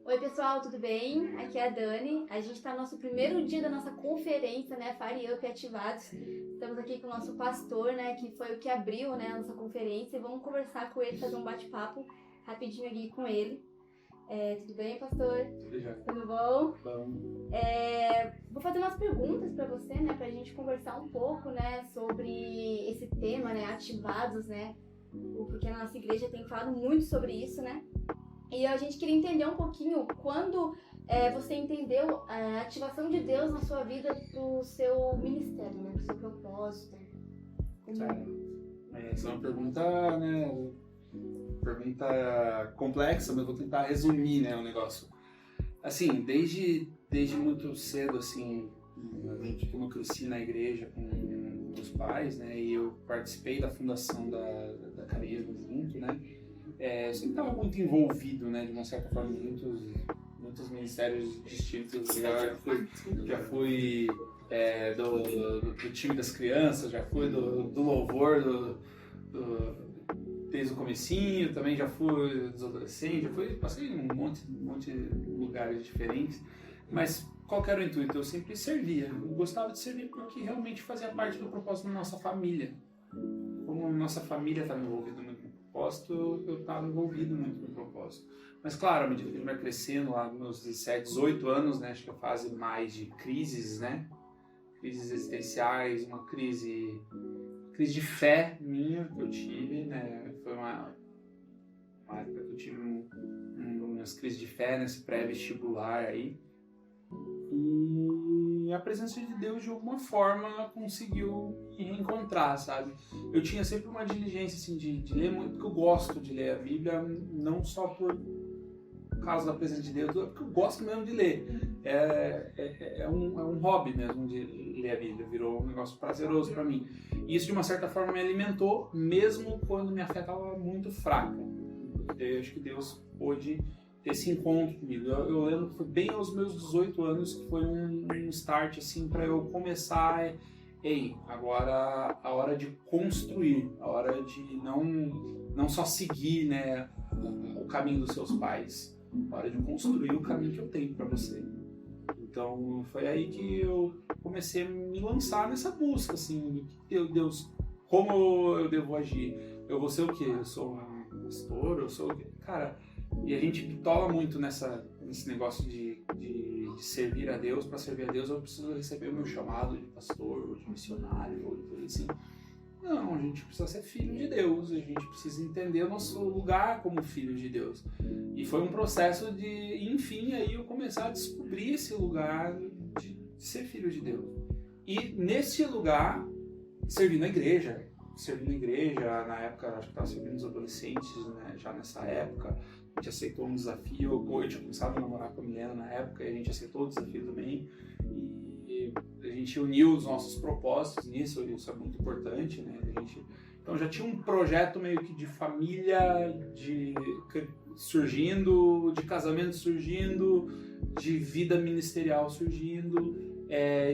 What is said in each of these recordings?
Oi pessoal, tudo bem? Aqui é a Dani. A gente está no nosso primeiro dia da nossa conferência, né? Fire Up Ativados. Estamos aqui com o nosso pastor, né? Que foi o que abriu, né, a nossa conferência. E vamos conversar com ele, fazer um bate-papo rapidinho aqui com ele. Tudo bem, pastor? Tudo já. Tudo bom? Bom. Vou fazer umas perguntas para você, né? Pra gente conversar um pouco, né? Sobre esse tema, né? Ativados, né? Porque a nossa igreja tem falado muito sobre isso, né? E a gente queria entender um pouquinho quando você entendeu a ativação de Deus na sua vida pro seu ministério, né? Pro seu propósito. Essa é uma pergunta, né? Pergunta complexa, mas eu vou tentar resumir, né, o negócio. Assim, desde muito cedo, assim, como eu cresci na igreja com meus pais, né? E eu participei da fundação da Carisma junto, né? Eu sempre estava muito envolvido, né, de uma certa forma, em muitos ministérios distintos. Já fui do time das crianças, já fui do louvor desde o comecinho, também já fui dos adolescentes, passei em um monte de lugares diferentes, mas qual que era o intuito? Eu sempre servia, eu gostava de servir porque realmente fazia parte do propósito da nossa família. Como a nossa família estava envolvida muito no propósito, eu estava envolvido muito no propósito. Mas claro, à medida que a gente vai crescendo, lá nos 17, 18 anos, né, acho que é a fase mais de crises, né? Crises existenciais, uma crise de fé minha que eu tive, né? Foi uma época que eu tive umas crises de fé nesse pré-vestibular aí. E a presença de Deus, de alguma forma, conseguiu me reencontrar, sabe? Eu tinha sempre uma diligência, assim, de ler muito, porque eu gosto de ler a Bíblia, não só por causa da presença de Deus, porque eu gosto mesmo de ler. É um hobby mesmo de ler a Bíblia, virou um negócio prazeroso para mim. E isso, de uma certa forma, me alimentou, mesmo quando minha fé estava muito fraca. Eu acho que Deus pôde ter esse encontro comigo. Eu lembro que foi bem aos meus 18 anos que foi um start, assim, para eu começar... agora a hora de construir, a hora de não só seguir, né, o caminho dos seus pais, a hora de construir o caminho que eu tenho para você. Então foi aí que eu comecei a me lançar nessa busca, assim, Deus, como eu devo agir? Eu vou ser o quê? Eu sou um pastor? Eu sou o quê? Cara, e a gente bitola muito nesse negócio de servir a Deus. Para servir a Deus eu preciso receber o meu chamado de pastor, ou de missionário, ou de coisa assim. Não, a gente precisa ser filho de Deus, a gente precisa entender o nosso lugar como filho de Deus. E foi um processo de, enfim, aí eu começar a descobrir esse lugar de ser filho de Deus. E nesse lugar, servir na igreja, na época, acho que estava servindo os adolescentes, né, já nessa época, a gente aceitou um desafio, eu tinha começado a namorar com a Milena na época, e a gente aceitou o desafio também, e a gente uniu os nossos propósitos nisso, isso é muito importante, né, então já tinha um projeto meio que de família, surgindo, de casamento surgindo, de vida ministerial surgindo,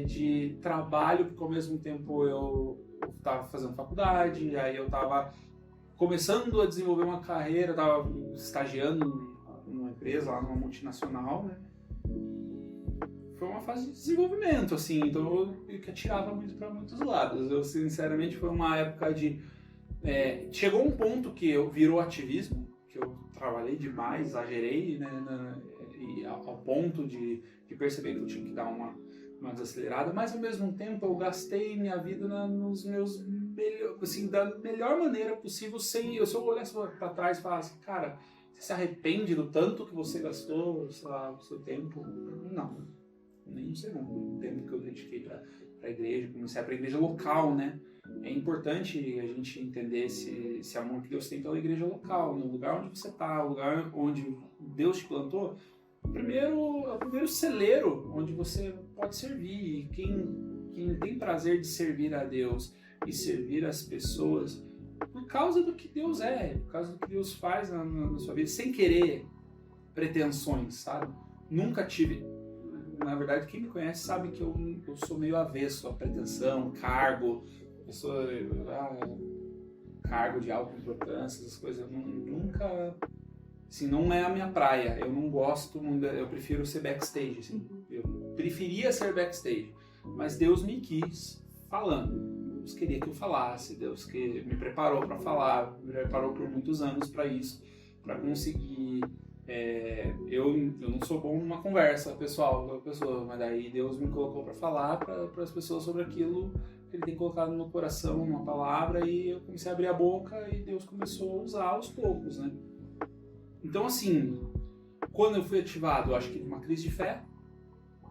de trabalho, porque ao mesmo tempo eu estava fazendo faculdade, aí eu estava começando a desenvolver uma carreira, estava estagiando numa empresa, lá numa multinacional, né? Foi uma fase de desenvolvimento, assim, então eu que atirava muito para muitos lados. Eu, sinceramente, foi uma época de... chegou um ponto que virou ativismo, que eu trabalhei demais, exagerei, né? E ao ponto de perceber que eu tinha que dar uma desacelerada, mas ao mesmo tempo eu gastei minha vida nos meus assim, da melhor maneira possível, se eu olhasse para trás e falasse, cara, você se arrepende do tanto que você gastou, sei lá, o seu tempo? Não, nem um segundo. O tempo que eu dediquei para a igreja, comecei para a igreja local, né? É importante a gente entender esse amor que Deus tem pela igreja local, no lugar onde você está, o lugar onde Deus te plantou. É o primeiro celeiro onde você pode servir. E quem tem prazer de servir a Deus e servir as pessoas por causa do que Deus por causa do que Deus faz na sua vida, sem querer pretensões, sabe? Nunca tive. Na verdade, quem me conhece sabe que eu sou meio avesso à pretensão, cargo, cargo de alta importância, essas coisas. Eu nunca assim, não é a minha praia. Eu não gosto, eu prefiro ser backstage, assim. Eu preferia ser backstage, mas Deus me quis falando. Deus queria que eu falasse, Deus que me preparou para falar, me preparou por muitos anos para isso, para conseguir. Eu não sou bom numa conversa pessoal com a pessoa, mas daí Deus me colocou para falar para as pessoas sobre aquilo que Ele tem colocado no meu coração, uma palavra, e eu comecei a abrir a boca e Deus começou a usar aos poucos, né? Então, assim, quando eu fui ativado, eu acho que numa crise de fé,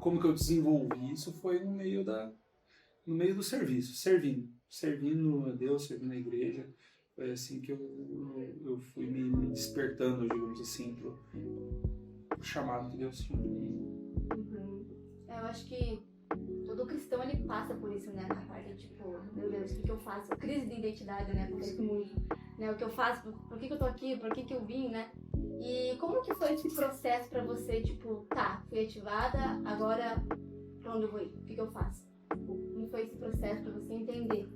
como que eu desenvolvi isso foi no meio do serviço, servindo a Deus, servindo a igreja. Foi assim que eu fui me despertando, digamos assim, pro chamado que Deus tinha pra mim. Eu acho que todo cristão, ele passa por isso, né? Na parte, tipo, meu Deus, o que eu faço? Crise de identidade, né? Porque muito, né? O que eu faço? Por que eu tô aqui? Por que eu vim, né? E como que foi esse processo pra você, tipo, tá, fui ativada, agora pra onde eu vou ir? O que eu faço? Como foi esse processo pra você entender?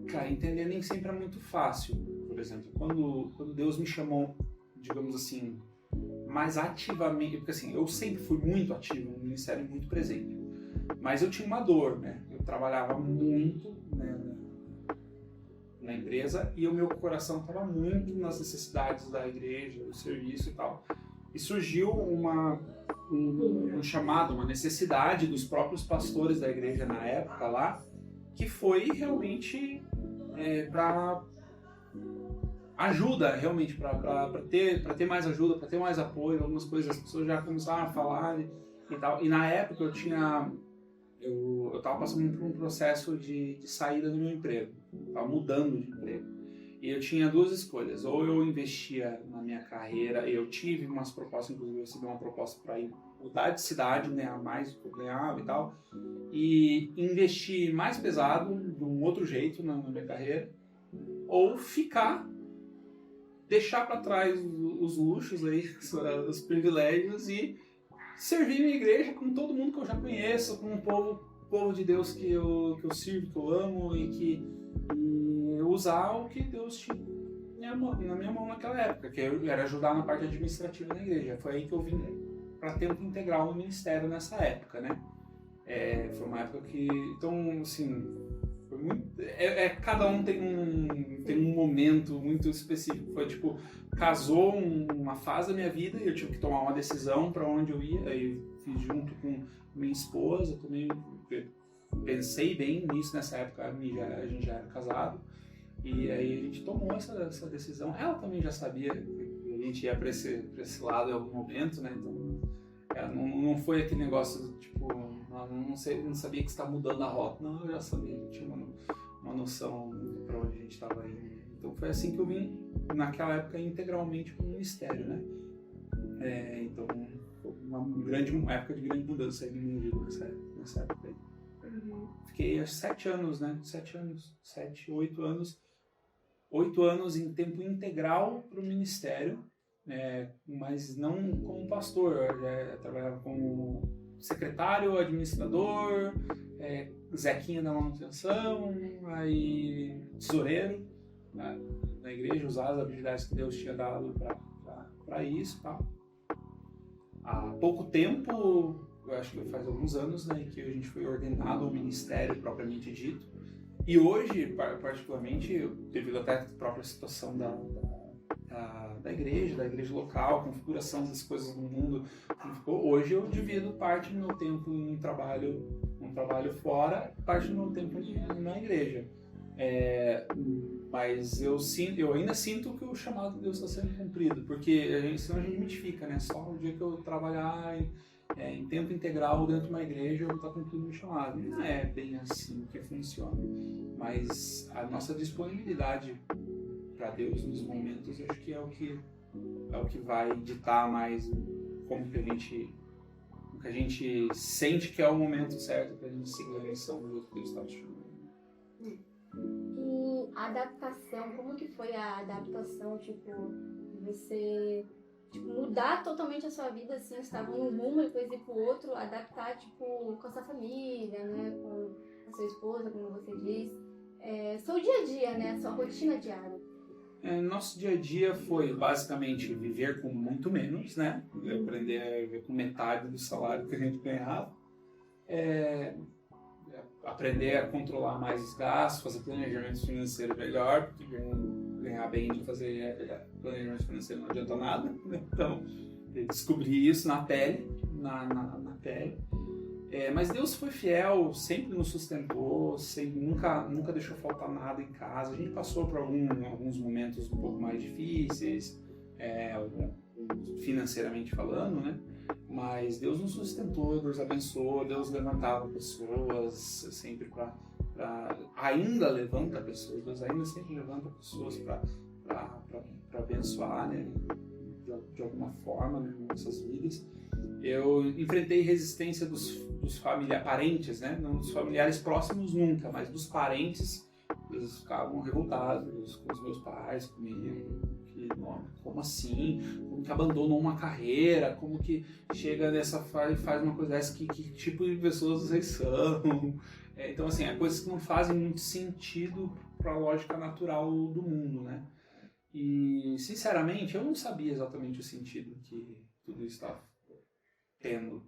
Cara, entender nem sempre é muito fácil. Por exemplo, quando Deus me chamou, digamos assim, mais ativamente, porque assim, eu sempre fui muito ativo no ministério, muito presente, mas eu tinha uma dor, né? Eu trabalhava muito, né, na empresa, e o meu coração estava muito nas necessidades da igreja, do serviço e tal. E surgiu um chamado, uma necessidade dos próprios pastores da igreja na época lá, que foi realmente para ajuda, realmente, para ter mais ajuda, para ter mais apoio, algumas coisas as pessoas já começaram a falar e tal. E na época eu estava passando por um processo de saída do meu emprego, estava mudando de emprego. E eu tinha duas escolhas: ou eu investia na minha carreira, eu tive umas propostas, inclusive eu recebi uma proposta para ir mudar de cidade, ganhar mais do que eu ganhava e tal, e investir mais pesado, de um outro jeito na minha carreira, ou deixar para trás os luxos aí, os privilégios, e servir minha igreja com todo mundo que eu já conheço, com o povo de Deus que eu sirvo, que eu amo, e usar o que Deus tinha na minha mão naquela época, que era ajudar na parte administrativa da igreja. Foi aí que eu vim para tempo integral no ministério nessa época, né? Foi uma época que, então, assim, foi muito, cada um tem um momento muito específico. Foi tipo, casou uma fase da minha vida e eu tive que tomar uma decisão para onde eu ia. Aí fiz junto com minha esposa, também pensei bem nisso nessa época. A gente já era casado, e aí a gente tomou essa decisão. Ela também já sabia que a gente ia para esse lado em algum momento, né? Então não foi aquele negócio tipo, não sabia que você está mudando a rota. Não, eu já sabia, tinha uma noção para onde a gente estava indo. Então foi assim que eu vim, naquela época, integralmente para o ministério, né? Então foi uma época de grande mudança aí na minha vida nessa época aí. Fiquei acho 7 anos, né? 8 anos. 8 anos em tempo integral para o ministério, mas não como pastor. Eu já trabalhava como secretário, administrador, zequinha da manutenção, aí tesoureiro, né, na igreja, usar as habilidades que Deus tinha dado para isso, tá? Há pouco tempo, eu acho que faz alguns anos, né, que a gente foi ordenado ao ministério propriamente dito. E hoje, particularmente, devido até à própria situação da igreja local, configuração das coisas no mundo, hoje eu divido parte do meu tempo em trabalho fora, parte do meu tempo na igreja. Mas eu ainda sinto que o chamado de Deus está sendo cumprido, porque senão a gente mitifica, né? Só o dia que eu trabalhar em tempo integral dentro de uma igreja eu vou estar cumprindo o chamado. Não é bem assim que funciona, mas a nossa disponibilidade para Deus nos momentos, acho que é o que vai ditar mais como que a gente sente que é o momento certo para a gente seguir a missão do que Deus está nos chamando. E a adaptação, como que foi a adaptação, tipo, você mudar totalmente a sua vida, assim, você estava num rumo, depois ir pro outro, adaptar, tipo, com a sua família, né, com a sua esposa, como você diz, seu dia a dia, né, a sua rotina diária. Nosso dia a dia foi basicamente viver com muito menos, né? Aprender a viver com metade do salário que a gente ganhava. Aprender a controlar mais os gastos, fazer planejamento financeiro melhor, porque ganhar bem de fazer planejamento financeiro não adianta nada, né? Então, descobri isso na pele, na pele. Mas Deus foi fiel, sempre nos sustentou, nunca deixou faltar nada em casa. A gente passou por alguns momentos um pouco mais difíceis, financeiramente falando, né? Mas Deus nos sustentou, Deus abençoou, Deus levantava pessoas sempre ainda levanta pessoas, Deus ainda sempre levanta pessoas para abençoar, né? De alguma forma, né, nas nossas vidas. Eu enfrentei resistência dos parentes, né? Não dos familiares próximos nunca, mas dos parentes. Eles ficavam revoltados com os meus pais, comigo. Como assim? Como que abandonou uma carreira? Como que chega nessa fase e faz uma coisa dessa? Que tipo de pessoas vocês são? Então, assim, coisas que não fazem muito sentido para a lógica natural do mundo, né? E, sinceramente, eu não sabia exatamente o sentido que tudo isso estava tendo.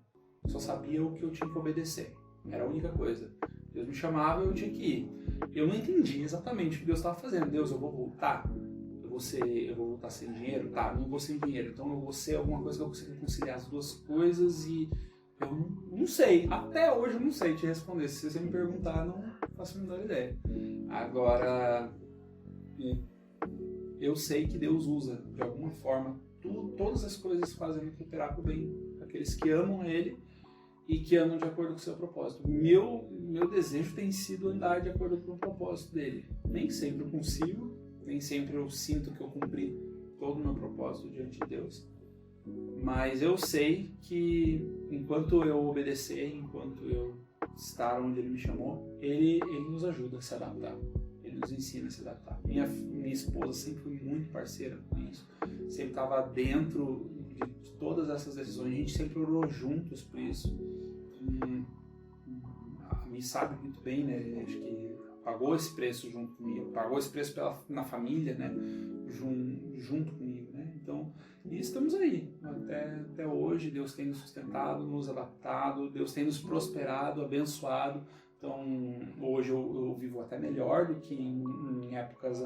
Só sabia o que eu tinha que obedecer. Era a única coisa. Deus me chamava e eu tinha que ir. Eu não entendi exatamente o que Deus estava fazendo. Deus, eu vou voltar? Eu vou voltar sem dinheiro? Tá, não vou sem dinheiro. Então eu vou ser alguma coisa que eu consiga conciliar as duas coisas e eu não sei. Até hoje eu não sei te responder. Se você me perguntar, não faço a menor ideia. Agora, eu sei que Deus usa, de alguma forma, todas as coisas fazem cooperar para o bem. Aqueles que amam Ele e que andam de acordo com o seu propósito. Meu desejo tem sido andar de acordo com o propósito dele. Nem sempre eu consigo, nem sempre eu sinto que eu cumpri todo o meu propósito diante de Deus. Mas eu sei que enquanto eu obedecer, enquanto eu estar onde Ele me chamou, Ele nos ajuda a se adaptar. Ele nos ensina a se adaptar. Minha esposa sempre foi muito parceira com isso. Sempre estava dentro de todas essas decisões. A gente sempre orou juntos por isso. A Mi sabe muito bem, né? Acho que pagou esse preço junto comigo. Pagou esse preço na família, né? Junto comigo, né? Então, e estamos aí. Até hoje, Deus tem nos sustentado, nos adaptado. Deus tem nos prosperado, abençoado. Então, hoje eu vivo até melhor do que em épocas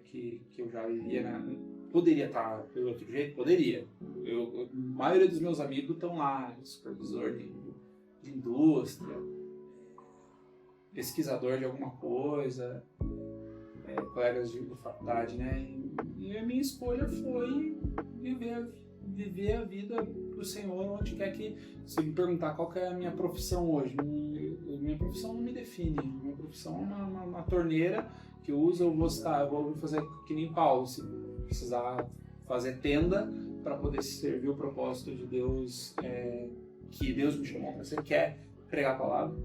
que eu já vivia, né? Poderia estar pelo outro jeito? Poderia. A maioria dos meus amigos estão lá, supervisor de indústria, pesquisador de alguma coisa, colegas de faculdade, né? E a minha escolha foi viver a vida para o Senhor, onde quer que... Se me perguntar qual que é a minha profissão hoje, minha profissão não me define. Minha profissão é uma torneira que eu uso, eu vou fazer que nem Paulo, se precisar fazer tenda para poder servir o propósito de Deus, que Deus me chamou para ser, quer pregar a palavra.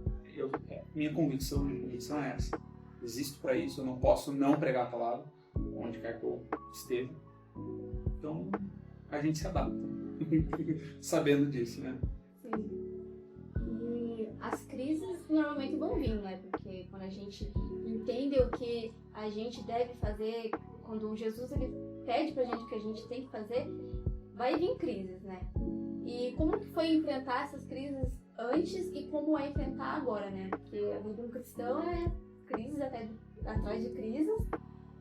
Minha convicção é essa. Existo para isso, eu não posso não pregar a palavra, onde quer que eu esteja. Então, a gente se adapta, sabendo disso, né? Sim. E as crises normalmente vão vindo, né? Porque quando a gente entende o que a gente deve fazer, quando Jesus ele pede pra gente o que a gente tem que fazer, vai vir crises, né? E como que foi enfrentar essas crises antes e como é enfrentar agora, né? Porque a vida de um cristão é crises atrás de crises.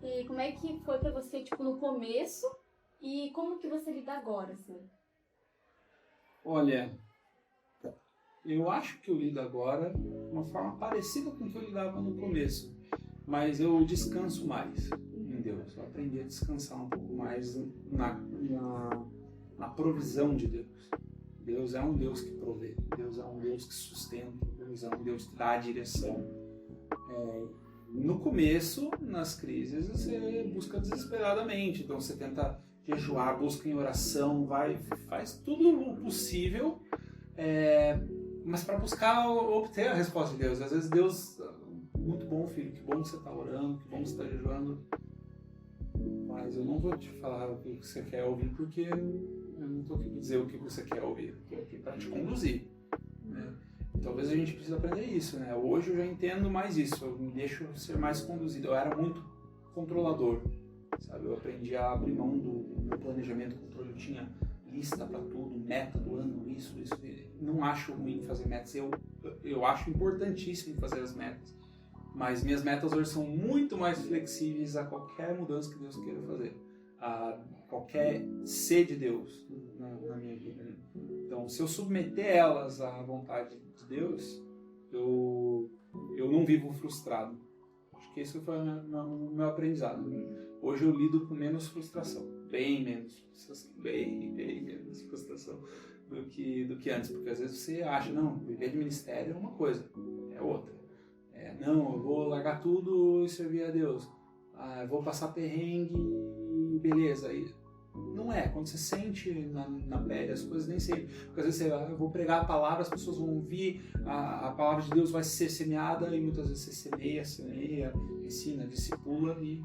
E como é que foi pra você, tipo, no começo e como que você lida agora, assim? Olha, eu acho que eu lido agora de uma forma parecida com o que eu lidava no começo, mas eu descanso mais em Deus. Eu aprendi a descansar um pouco mais na provisão de Deus. Deus é um Deus que provê, Deus é um Deus que sustenta, Deus é um Deus que dá a direção. No começo, nas crises, você busca desesperadamente, então você tenta jejuar, busca em oração, faz tudo o possível, mas para buscar obter a resposta de Deus. Às vezes Deus, muito bom, filho, que bom que você está orando, que bom que você está jejuando, mas eu não vou te falar o que você quer ouvir, porque eu não estou aqui para dizer o que você quer ouvir, eu estou aqui para te conduzir, né? Talvez a gente precise aprender isso, né? Hoje eu já entendo mais isso, eu me deixo ser mais conduzido. Eu era muito controlador, sabe? Eu aprendi a abrir mão do meu planejamento, controle. Eu tinha lista para tudo, meta do ano, isso. Não acho ruim fazer metas, eu acho importantíssimo fazer as metas. Mas minhas metas hoje são muito mais flexíveis a qualquer mudança que Deus queira fazer. A qualquer ser de Deus na minha vida. Né? Então, se eu submeter elas à vontade de Deus, eu não vivo frustrado. Acho que esse foi o meu aprendizado. Hoje eu lido com menos frustração. Bem menos frustração. Bem menos frustração do que antes. Porque às vezes você acha, não, viver de ministério é uma coisa, é outra. Não, eu vou largar tudo e servir a Deus. Eu vou passar perrengue e beleza. Não é, quando você sente na pele as coisas, nem sempre. Porque às vezes eu vou pregar a palavra, as pessoas vão ouvir, a palavra de Deus vai ser semeada e muitas vezes você semeia, ensina, discipula e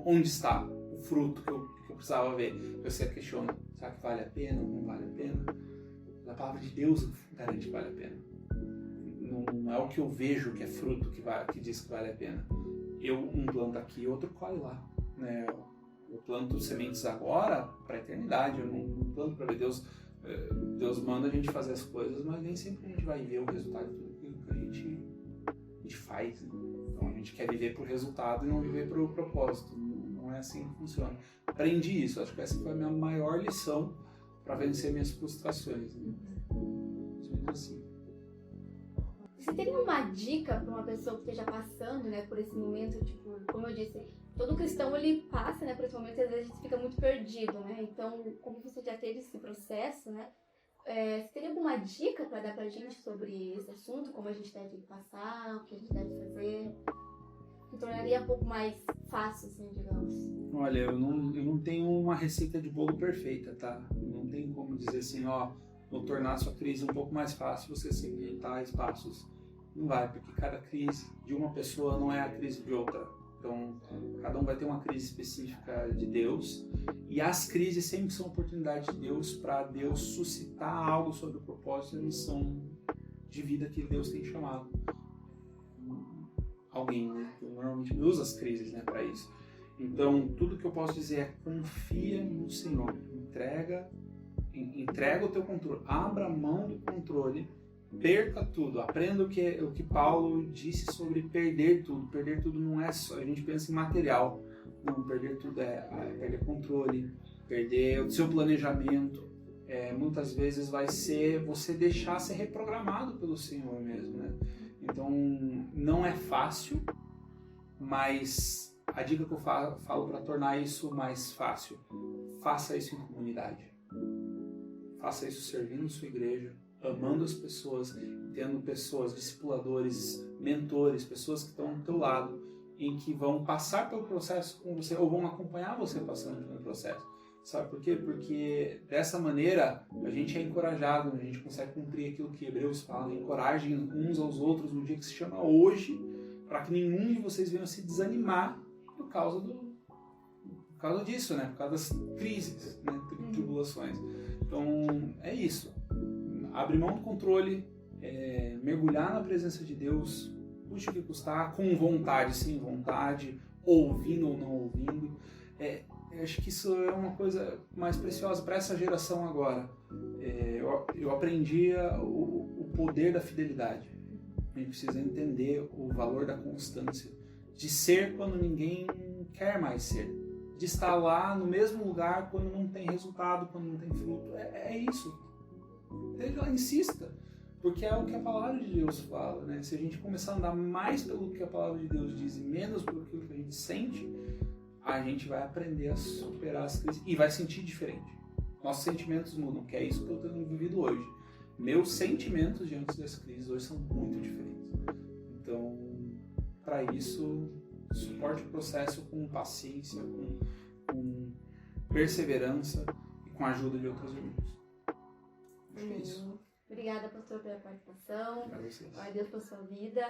onde está o fruto que eu precisava ver? Você questiona, será que vale a pena ou não vale a pena? A palavra de Deus garante que vale a pena. Não é o que eu vejo que é fruto que diz que vale a pena. Um planto aqui e outro colhe lá. Né? Eu planto sementes agora para a eternidade. Eu não planto para ver. Deus manda a gente fazer as coisas, mas nem sempre a gente vai ver o resultado de tudo que a gente faz. Né? Então a gente quer viver pro resultado e não viver pro propósito. Não é assim que funciona. Aprendi isso. Acho que essa foi a minha maior lição para vencer minhas frustrações. Né? Assim. Você teria uma dica para uma pessoa que esteja passando, né, por esse momento, tipo, como eu disse, todo cristão ele passa, né, por esse momento e às vezes a gente fica muito perdido, né? Então, como você já teve esse processo, né, você teria alguma dica para dar pra gente sobre esse assunto, como a gente deve passar, o que a gente deve fazer, que tornaria um pouco mais fácil, assim, digamos? Olha, eu não tenho uma receita de bolo perfeita, tá? Não tem como dizer assim, vou tornar a sua crise um pouco mais fácil você seguir tais passos. Não vai, porque cada crise de uma pessoa não é a crise de outra. Então, cada um vai ter uma crise específica de Deus. E as crises sempre são oportunidade de Deus para Deus suscitar algo sobre o propósito e a missão de vida que Deus tem chamado. Alguém, né? Que normalmente usa as crises, né, para isso. Então, tudo que eu posso dizer é confia no Senhor. Entrega o teu controle. Abra mão do controle. Perca tudo. Aprenda o que Paulo disse sobre perder tudo. Perder tudo não é só... A gente pensa em material. Não, perder tudo é perder controle, perder o seu planejamento. Muitas vezes vai ser você deixar ser reprogramado pelo Senhor mesmo, né? Então, não é fácil, mas a dica que eu falo para tornar isso mais fácil, faça isso em comunidade. Faça isso servindo sua igreja, amando as pessoas, tendo pessoas, discipuladores, mentores, pessoas que estão ao teu lado, em que vão passar pelo processo com você, ou vão acompanhar você passando pelo processo. Sabe por quê? Porque dessa maneira a gente é encorajado, a gente consegue cumprir aquilo que Hebreus fala, encorajem uns aos outros no dia que se chama hoje, para que nenhum de vocês venha se desanimar por causa disso, né? Por causa das crises, né? Tribulações. Então, é isso. Abrir mão do controle, mergulhar na presença de Deus, custe o que custar, com vontade, sem vontade, ouvindo ou não ouvindo. Acho que isso é uma coisa mais preciosa para essa geração agora. Eu aprendi o poder da fidelidade. A gente precisa entender o valor da constância, de ser quando ninguém quer mais ser, de estar lá no mesmo lugar quando não tem resultado, quando não tem fruto. É isso. Insista, porque é o que a palavra de Deus fala, né? Se a gente começar a andar mais pelo que a palavra de Deus diz e menos pelo que a gente sente, a gente vai aprender a superar as crises e vai sentir diferente. Nossos sentimentos mudam, que é isso que eu tenho vivido hoje. Meus sentimentos diante das crises hoje são muito diferentes. Então, para isso, suporte o processo com paciência, com perseverança e com a ajuda de outros irmãos. Acho que é isso. Obrigada, pastor, pela participação. Agradeço. Glória a Deus pela sua vida.